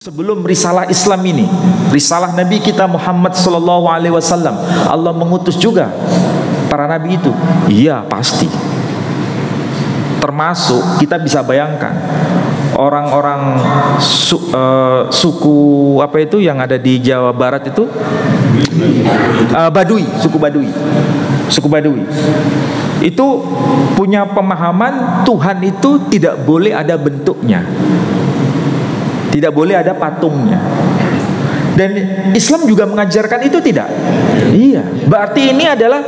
Sebelum risalah Islam ini, risalah Nabi kita Muhammad sallallahu alaihi wasallam, Allah mengutus juga para nabi itu. Iya, pasti. Termasuk kita bisa bayangkan orang-orang suku apa itu yang ada di Jawa Barat itu, Baduy, suku Baduy. Itu punya pemahaman Tuhan itu tidak boleh ada bentuknya. Tidak boleh ada patungnya. Dan Islam juga mengajarkan itu tidak? Iya. Berarti ini adalah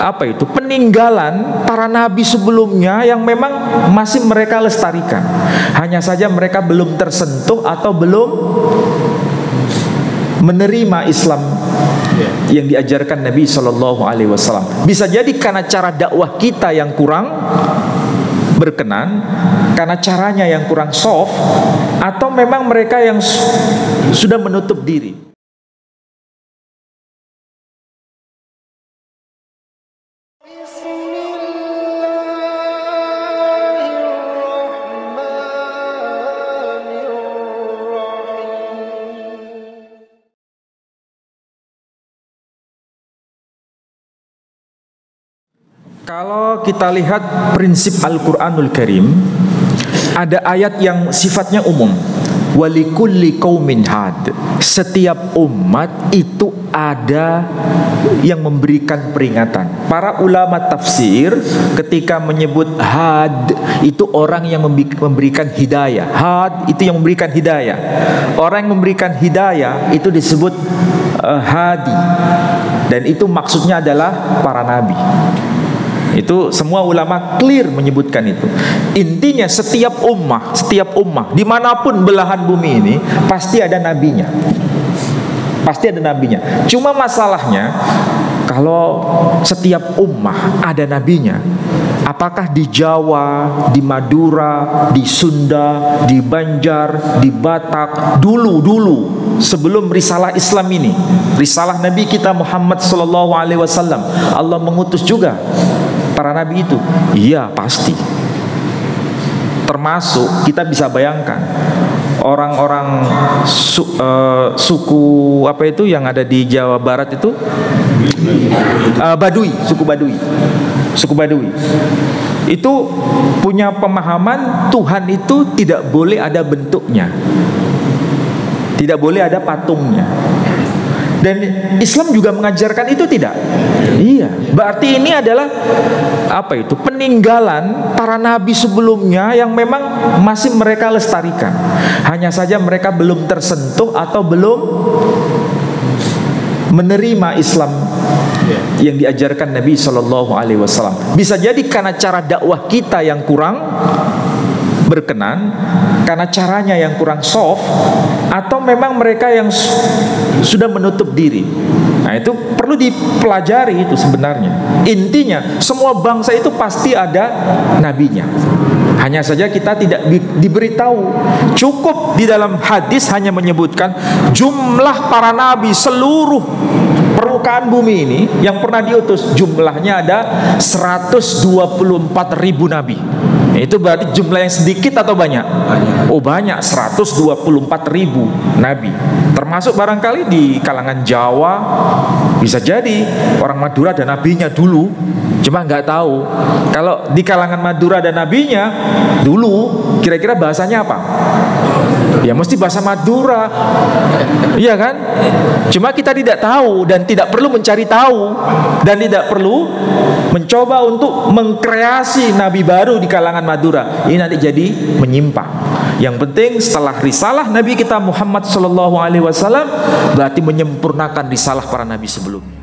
apa itu? Peninggalan para nabi sebelumnya yang memang masih mereka lestarikan. Hanya saja mereka belum tersentuh atau belum menerima Islam yang diajarkan Nabi Shallallahu Alaihi Wasallam. Bisa jadi karena cara dakwah kita yang kurang berkenan, karena caranya yang kurang soft, atau memang mereka yang sudah menutup diri. Kalau kita lihat prinsip Al-Quranul Karim, ada ayat yang sifatnya umum. Walikulli qaumin had. Setiap umat itu ada yang memberikan peringatan. Para ulama tafsir ketika menyebut had, itu orang yang memberikan hidayah. Had itu yang memberikan hidayah. Orang yang memberikan hidayah itu disebut hadi. Dan itu maksudnya adalah para nabi. Itu semua ulama clear menyebutkan itu. Intinya setiap ummah dimanapun belahan bumi ini pasti ada nabinya. Pasti ada nabinya. Cuma masalahnya kalau setiap ummah ada nabinya, apakah di Jawa, di Madura, di Sunda, di Banjar, di Batak dulu sebelum risalah Islam ini, risalah Nabi kita Muhammad sallallahu alaihi wasallam, Allah mengutus juga para nabi itu? Iya, pasti. Termasuk kita bisa bayangkan orang-orang suku apa itu yang ada di Jawa Barat itu, Baduy, suku Baduy. Itu punya pemahaman Tuhan itu tidak boleh ada bentuknya. Tidak boleh ada patungnya. Dan Islam juga mengajarkan itu tidak? Iya. Berarti ini adalah apa itu? Peninggalan para nabi sebelumnya yang memang masih mereka lestarikan. Hanya saja mereka belum tersentuh atau belum menerima Islam yang diajarkan Nabi Shallallahu Alaihi Wasallam. Bisa jadi karena cara dakwah kita yang kurang berkenan, karena caranya yang kurang soft, atau memang mereka yang sudah menutup diri. Nah, itu perlu dipelajari itu sebenarnya. Intinya semua bangsa itu pasti ada nabinya. Hanya saja kita tidak diberitahu. Cukup di dalam hadis hanya menyebutkan jumlah para nabi seluruh permukaan bumi ini yang pernah diutus, jumlahnya ada 124.000 nabi. Itu berarti jumlah yang sedikit atau banyak? Oh, banyak, 124.000 nabi. Termasuk barangkali di kalangan Jawa, bisa jadi orang Madura ada nabinya dulu, cuma nggak tahu. Kalau di kalangan Madura ada nabinya dulu, kira-kira bahasanya apa? Ya mesti bahasa Madura. Iya kan? Cuma kita tidak tahu dan tidak perlu mencari tahu dan tidak perlu mencoba untuk mengkreasi nabi baru di kalangan Madura. Ini nanti jadi menyimpang. Yang penting setelah risalah Nabi kita Muhammad sallallahu alaihi wasallam berarti menyempurnakan risalah para nabi sebelumnya.